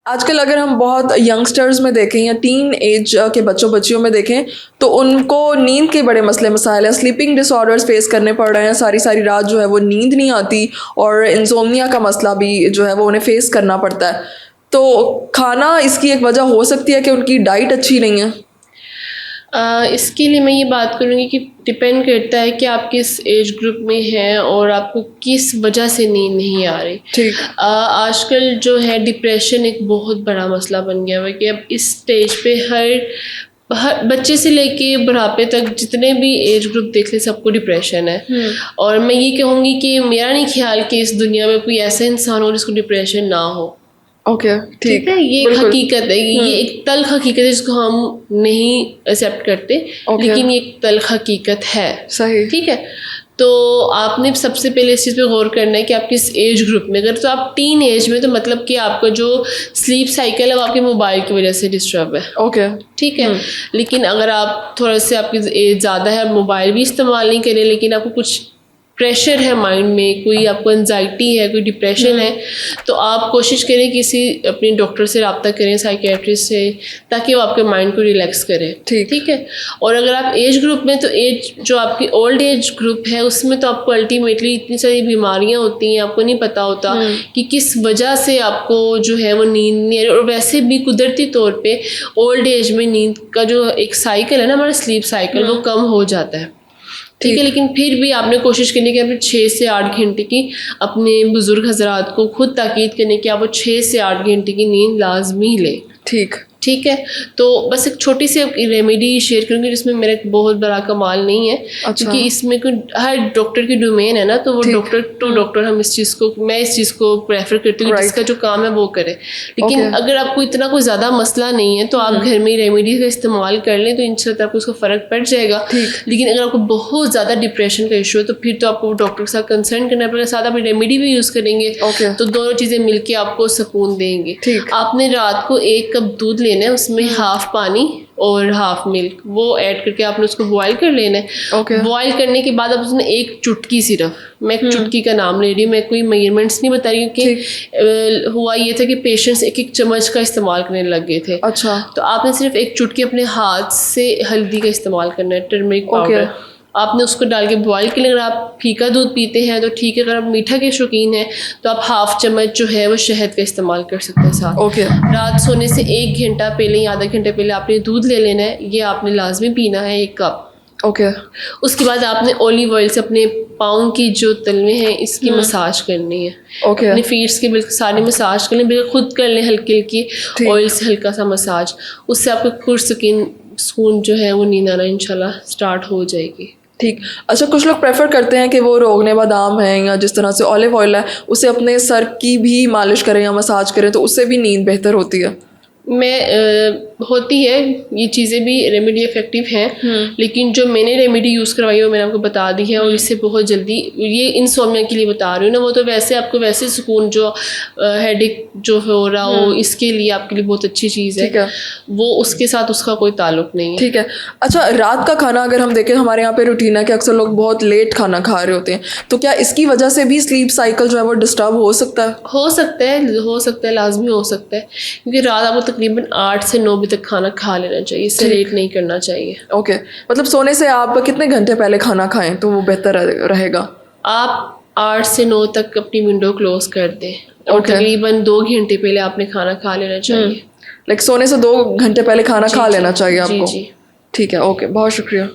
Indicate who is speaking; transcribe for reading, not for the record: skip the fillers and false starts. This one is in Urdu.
Speaker 1: آج کل اگر ہم بہت ینگسٹرز میں دیکھیں یا ٹین ایج کے بچوں بچیوں میں دیکھیں تو ان کو نیند کے بڑے مسئلے مسائل ہیں, سلیپنگ ڈس آرڈرز فیس کرنے پڑ رہے ہیں, ساری رات جو ہے وہ نیند نہیں آتی, اور انسومنیا کا مسئلہ بھی جو ہے وہ انہیں فیس کرنا پڑتا ہے. تو کھانا اس کی ایک وجہ ہو سکتی ہے کہ ان کی ڈائٹ اچھی نہیں ہے.
Speaker 2: اس کے لیے میں یہ بات کروں گی کہ ڈپینڈ کرتا ہے کہ آپ کس ایج گروپ میں ہیں اور آپ کو کس وجہ سے نیند نہیں آ رہی.
Speaker 1: ٹھیک.
Speaker 2: آج کل جو ہے ڈپریشن ایک بہت بڑا مسئلہ بن گیا ہوا کہ اب اس اسٹیج پہ ہر بچے سے لے کے بڑھاپے تک جتنے بھی ایج گروپ دیکھ لیں سب کو ڈپریشن ہے. اور میں یہ کہوں گی کہ میرا نہیں خیال کہ اس دنیا میں کوئی ایسا انسان ہو جس کو ڈپریشن نہ ہو.
Speaker 1: اوکے
Speaker 2: ٹھیک ہے, یہ ایک حقیقت ہے, یہ ایک تلخ حقیقت ہے جس کو ہم نہیں ایکسیپٹ کرتے, لیکن یہ ایک تلخ حقیقت ہے.
Speaker 1: صحیح.
Speaker 2: ٹھیک ہے, تو آپ نے سب سے پہلے اس چیز پہ غور کرنا ہے کہ آپ کس ایج گروپ میں. اگر تو آپ ٹین ایج میں تو مطلب کہ آپ کا جو سلیپ سائیکل ہے وہ آپ کے موبائل کی وجہ سے ڈسٹرب ہے.
Speaker 1: اوکے.
Speaker 2: ٹھیک ہے, لیکن اگر آپ تھوڑا سے آپ کی ایج زیادہ ہے, موبائل بھی استعمال نہیں کریں, لیکن آپ کو کچھ پریشر ہے مائنڈ میں, کوئی آپ کو انزائٹی ہے, کوئی ڈپریشن ہے, تو آپ کوشش کریں کسی اپنے ڈاکٹر سے رابطہ کریں, سائیکیٹرسٹ سے, تاکہ وہ آپ کے مائنڈ کو ریلیکس کرے. ٹھیک ہے. اور اگر آپ ایج گروپ میں, تو ایج جو آپ کی اولڈ ایج گروپ ہے اس میں تو آپ کو الٹیمیٹلی اتنی ساری بیماریاں ہوتی ہیں, آپ کو نہیں پتہ ہوتا کہ کس وجہ سے آپ کو جو ہے وہ نیند نہیں. اور ویسے بھی قدرتی طور پہ اولڈ ایج میں نیند کا جو ایک سائیکل ہے نا, ہمارا سلیپ سائیکل, وہ کم ہو جاتا ہے. ٹھیک ہے, لیکن پھر بھی آپ نے کوشش کرنی کہ آپ 6 سے 8 گھنٹے کی, اپنے بزرگ حضرات کو خود تاکید کرنے کہ آپ وہ 6 سے 8 گھنٹے کی نیند لازمی لیں. ٹھیک ہے. تو بس ایک چھوٹی سی ریمیڈی شیئر کروں گی جس میں میرا بہت بڑا کمال نہیں ہے, کیونکہ اس میں کوئی ہر ڈاکٹر کی ڈومین ہے نا, تو وہ ڈاکٹر ٹو ڈاکٹر ہم اس چیز کو, میں اس چیز کو پریفر کرتی ہوں جس کا جو کام ہے وہ کرے. لیکن اگر آپ کو اتنا کوئی زیادہ مسئلہ نہیں ہے تو آپ گھر میں ریمیڈی کا استعمال کر لیں, تو ان شاء اللہ آپ کو اس کو فرق پڑ جائے گا. لیکن اگر آپ کو بہت زیادہ ڈپریشن کا ایشو ہے تو پھر تو آپ کو ڈاکٹر کے ساتھ کنسلٹ کرنا پڑے گا. ساتھ آپ ریمیڈی بھی یوز کریں گے تو دونوں چیزیں مل کے آپ کو سکون دیں گے. آپ نے رات کو 1 کپ دودھ لینا ہے, اس میں ہاف پانی اور ہاف ملک وہ ایڈ کر کے آپ نے اس کو بوائل کر لینا ہے. بوائل کرنے کے بعد آپ اس میں 1 چٹکی صرف, میں 1 چٹکی کا نام لے رہی ہوں, میں کوئی میجرمنٹس نہیں بتا رہی ہوں, کہ ہوا یہ تھا کہ پیشنٹس 1 چمچ کا استعمال کرنے لگ گئے تھے. تو آپ نے صرف 1 چٹکی اپنے ہاتھ سے ہلدی کا استعمال کرنا ہے, ٹرمرک پاؤڈر, آپ نے اس کو ڈال کے بوائل کے لیے. اگر آپ پھیکا دودھ پیتے ہیں تو ٹھیک ہے, اگر آپ میٹھا کے شوقین ہیں تو آپ ہاف چمچ جو ہے وہ شہد کا استعمال کر سکتے ہیں ساتھ. رات سونے سے 1 گھنٹہ پہلے یا آدھا گھنٹہ پہلے آپ نے دودھ لے لینا ہے, یہ آپ نے لازمی پینا ہے 1 کپ. اس کے بعد آپ نے اولیو آئل سے اپنے پاؤں کی جو تلوے ہیں اس کی مساج کرنی ہے. اپنے فیٹس کی بالکل ساری مساج کر لیں, بالکل خود کر لیں ہلکی ہلکی آئل سے, ہلکا سا مساج. اس سے آپ کو پرسکون جو ہے وہ نیند آنا انشاءاللہ اسٹارٹ ہو جائے گی.
Speaker 1: ٹھیک. اچھا, کچھ لوگ پریفر کرتے ہیں کہ وہ روغن بادام ہیں یا جس طرح سے اولیو آئل ہے اسے اپنے سر کی بھی مالش کریں یا مساج کریں تو اس سے بھی نیند بہتر ہوتی ہے.
Speaker 2: ہوتی ہے, یہ چیزیں بھی ریمیڈی افیکٹو ہیں, لیکن جو میں نے ریمیڈی یوز کروائی ہے وہ میں نے آپ کو بتا دی ہے, اور اس سے بہت جلدی, یہ انسومنیا کے لیے بتا رہی ہوں نا, وہ تو ویسے آپ کو ویسے سکون جو ہیڈ ایک جو ہو رہا ہو اس کے لیے آپ کے لیے بہت اچھی چیز ہے, وہ اس کے ساتھ اس کا کوئی تعلق نہیں ہے.
Speaker 1: ٹھیک ہے. اچھا, رات کا کھانا اگر ہم دیکھیں, ہمارے یہاں پہ روٹین ہے کہ اکثر لوگ بہت لیٹ کھانا کھا رہے ہوتے ہیں, تو کیا اس کی وجہ سے بھی سلیپ سائیکل جو ہے وہ ڈسٹرب ہو سکتا ہے؟
Speaker 2: ہو سکتا ہے, لازمی ہو سکتا ہے, کیونکہ رات آپ کو تقریباً 8 سے 9 بجے تک کھانا کھا لینا چاہیے, اس سے لیٹ نہیں کرنا چاہیے.
Speaker 1: اوکے. مطلب سونے سے آپ کتنے گھنٹے پہلے کھانا کھائیں تو وہ بہتر رہے گا؟
Speaker 2: آپ 8 سے 9 تک اپنی ونڈو کلوز کر دیں, اور تقریباً 2 گھنٹے پہلے آپ نے کھانا کھا لینا چاہیے.
Speaker 1: لائک سونے سے 2 گھنٹے پہلے کھانا کھا لینا چاہیے آپ کو.
Speaker 2: جی.
Speaker 1: ٹھیک ہے. اوکے, بہت شکریہ.